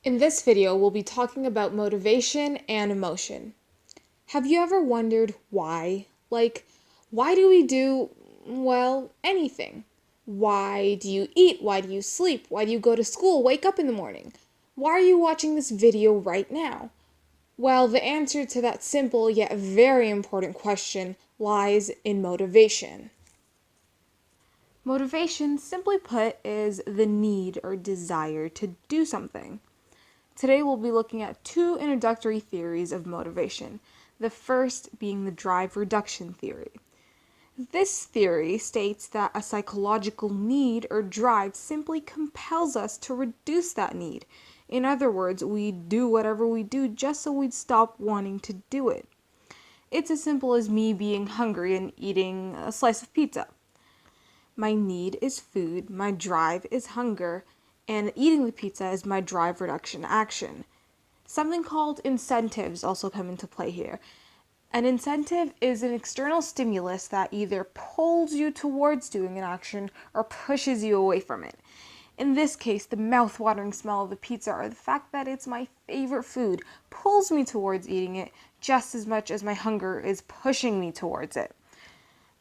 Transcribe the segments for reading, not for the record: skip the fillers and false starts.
In this video, we'll be talking about motivation and emotion. Have you ever wondered why? Why do we do, well, anything? Why do you eat? Why do you sleep? Why do you go to school, wake up in the morning? Why are you watching this video right now? Well, the answer to that simple yet very important question lies in motivation. Motivation, simply put, is the need or desire to do something. Today we'll be looking at two introductory theories of motivation, the first being the drive reduction theory. This theory states that a psychological need or drive simply compels us to reduce that need. In other words, we do whatever we do just so we'd stop wanting to do it. It's as simple as me being hungry and eating a slice of pizza. My need is food, my drive is hunger, and eating the pizza is my drive reduction action. Something called incentives also come into play here. An incentive is an external stimulus that either pulls you towards doing an action or pushes you away from it. In this case, the mouth-watering smell of the pizza or the fact that it's my favorite food pulls me towards eating it just as much as my hunger is pushing me towards it.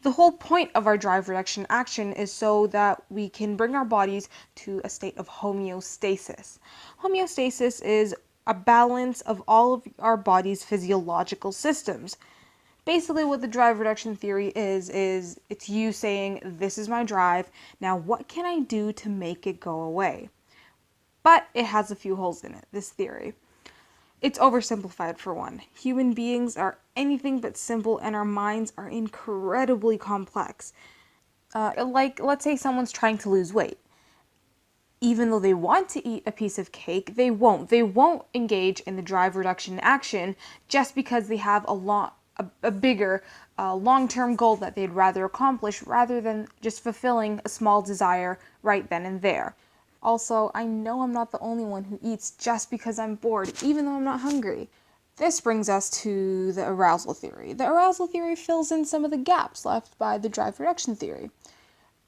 The whole point of our drive reduction action is so that we can bring our bodies to a state of homeostasis. Homeostasis is a balance of all of our body's physiological systems. Basically what the drive reduction theory is it's you saying, this is my drive, now what can I do to make it go away? But it has a few holes in it, this theory. It's oversimplified for one. Human beings are anything but simple and our minds are incredibly complex. Let's say someone's trying to lose weight. Even though they want to eat a piece of cake, they won't. They won't engage in the drive reduction action just because they have a bigger long-term goal that they'd rather accomplish rather than just fulfilling a small desire right then and there. Also, I know I'm not the only one who eats just because I'm bored, even though I'm not hungry. This brings us to the arousal theory. The arousal theory fills in some of the gaps left by the drive reduction theory.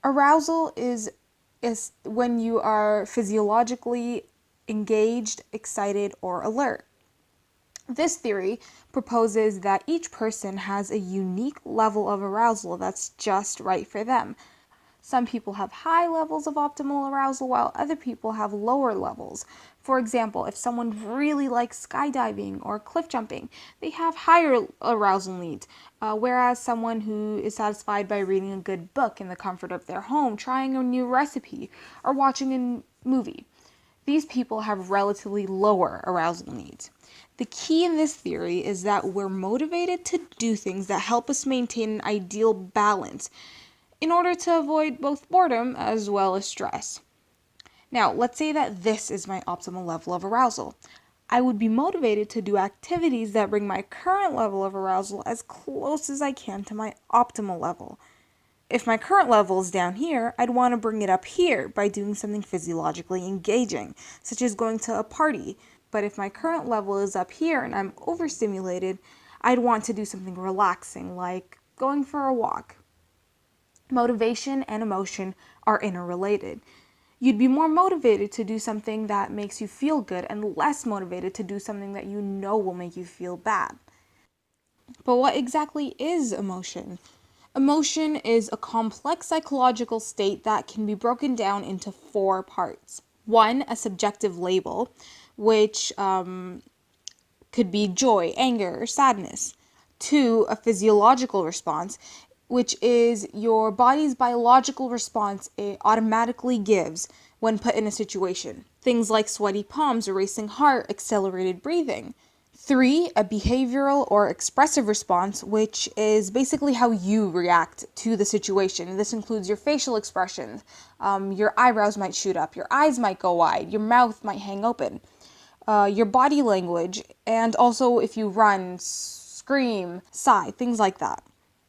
Arousal is when you are physiologically engaged, excited, or alert. This theory proposes that each person has a unique level of arousal that's just right for them. Some people have high levels of optimal arousal while other people have lower levels. For example, if someone really likes skydiving or cliff jumping, they have higher arousal needs, whereas someone who is satisfied by reading a good book in the comfort of their home, trying a new recipe, or watching a movie, these people have relatively lower arousal needs. The key in this theory is that we're motivated to do things that help us maintain an ideal balance in order to avoid both boredom as well as stress. Now, let's say that this is my optimal level of arousal. I would be motivated to do activities that bring my current level of arousal as close as I can to my optimal level. If my current level is down here, I'd want to bring it up here by doing something physiologically engaging, such as going to a party. But if my current level is up here and I'm overstimulated, I'd want to do something relaxing, like going for a walk. Motivation and emotion are interrelated. You'd be more motivated to do something that makes you feel good and less motivated to do something that you know will make you feel bad. But what exactly is emotion? Emotion is a complex psychological state that can be broken down into four parts. One, a subjective label, which could be joy, anger, or sadness. Two, a physiological response, which is your body's biological response it automatically gives when put in a situation. Things like sweaty palms, a racing heart, accelerated breathing. Three, a behavioral or expressive response, which is basically how you react to the situation. This includes your facial expressions. Your eyebrows might shoot up, your eyes might go wide, your mouth might hang open. Your body language, and also if you run, scream, sigh, things like that.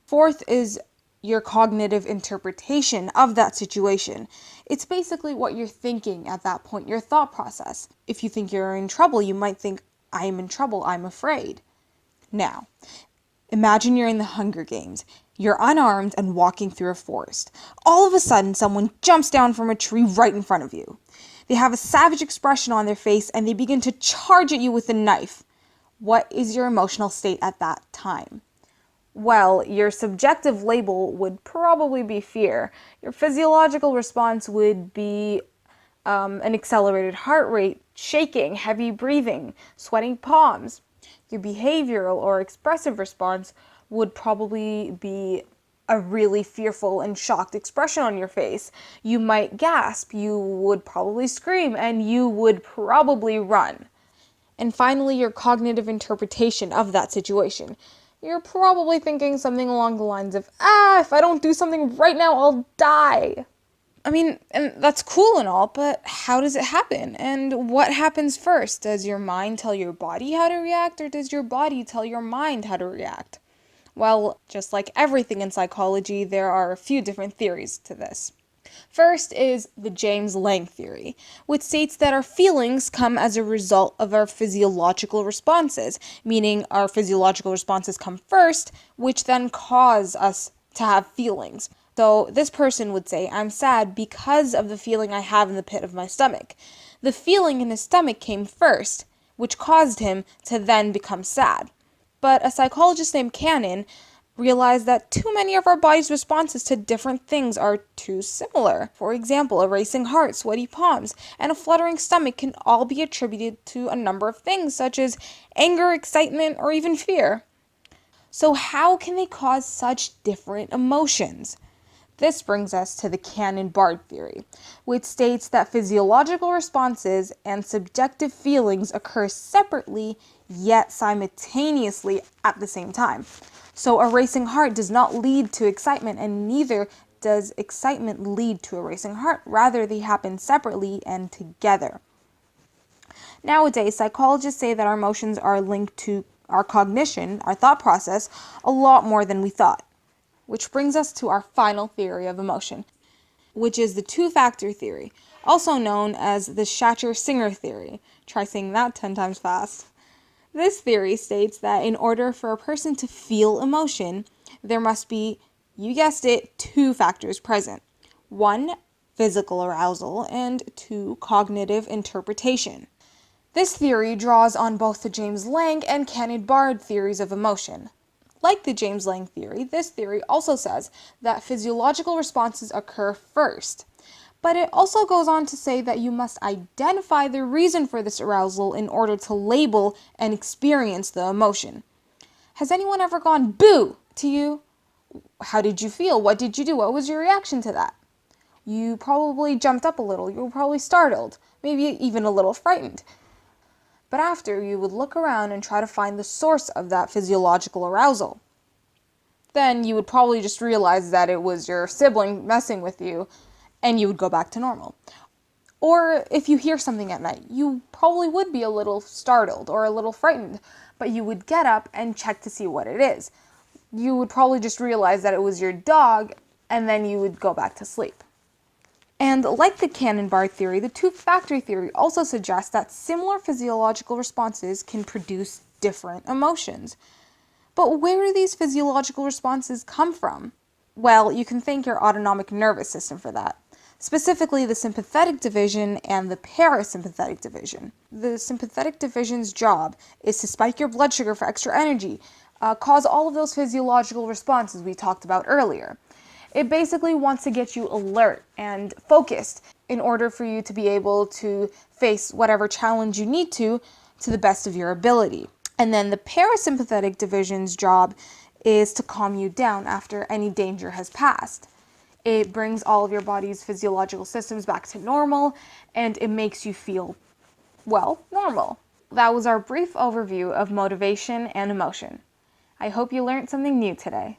Fourth is your cognitive interpretation of that situation. It's basically what you're thinking at that point, your thought process. If you think you're in trouble, you might think, I am in trouble, I'm afraid. Now, imagine you're in the Hunger Games. You're unarmed and walking through a forest. All of a sudden, someone jumps down from a tree right in front of you. They have a savage expression on their face and they begin to charge at you with a knife. What is your emotional state at that time? Well, your subjective label would probably be fear. Your physiological response would be an accelerated heart rate, shaking, heavy breathing, sweating palms. Your behavioral or expressive response would probably be a really fearful and shocked expression on your face. You might gasp, you would probably scream, and you would probably run. And finally, your cognitive interpretation of that situation. You're probably thinking something along the lines of, if I don't do something right now, I'll die. I mean, and that's cool and all, but how does it happen? And what happens first? Does your mind tell your body how to react, or does your body tell your mind how to react? Well, just like everything in psychology, there are a few different theories to this. First is the James Lange theory, which states that our feelings come as a result of our physiological responses, meaning our physiological responses come first, which then cause us to have feelings. So this person would say, I'm sad because of the feeling I have in the pit of my stomach. The feeling in his stomach came first, which caused him to then become sad. But a psychologist named Cannon realized that too many of our body's responses to different things are too similar. For example, a racing heart, sweaty palms, and a fluttering stomach can all be attributed to a number of things such as anger, excitement, or even fear. So how can they cause such different emotions? This brings us to the Cannon-Bard theory, which states that physiological responses and subjective feelings occur separately yet simultaneously at the same time. So a racing heart does not lead to excitement, and neither does excitement lead to a racing heart. Rather, they happen separately and together. Nowadays, psychologists say that our emotions are linked to our cognition, our thought process, a lot more than we thought. Which brings us to our final theory of emotion, which is the two-factor theory, also known as the Schachter-Singer theory. Try saying that 10 times fast. This theory states that in order for a person to feel emotion, there must be, you guessed it, two factors present. 1, physical arousal, and 2, cognitive interpretation. This theory draws on both the James Lange and Cannon-Bard theories of emotion. Like the James Lange theory, this theory also says that physiological responses occur first. But it also goes on to say that you must identify the reason for this arousal in order to label and experience the emotion. Has anyone ever gone boo to you? How did you feel? What did you do? What was your reaction to that? You probably jumped up a little. You were probably startled, maybe even a little frightened. But after, you would look around and try to find the source of that physiological arousal. Then you would probably just realize that it was your sibling messing with you, and you would go back to normal. Or if you hear something at night, you probably would be a little startled or a little frightened, but you would get up and check to see what it is. You would probably just realize that it was your dog, and then you would go back to sleep. And like the Cannon-Bard theory, the two-factor theory also suggests that similar physiological responses can produce different emotions. But where do these physiological responses come from? Well, you can thank your autonomic nervous system for that. Specifically, the sympathetic division and the parasympathetic division. The sympathetic division's job is to spike your blood sugar for extra energy, cause all of those physiological responses we talked about earlier. It basically wants to get you alert and focused in order for you to be able to face whatever challenge you need to the best of your ability. And then the parasympathetic division's job is to calm you down after any danger has passed. It brings all of your body's physiological systems back to normal, and it makes you feel, well, normal. That was our brief overview of motivation and emotion. I hope you learned something new today.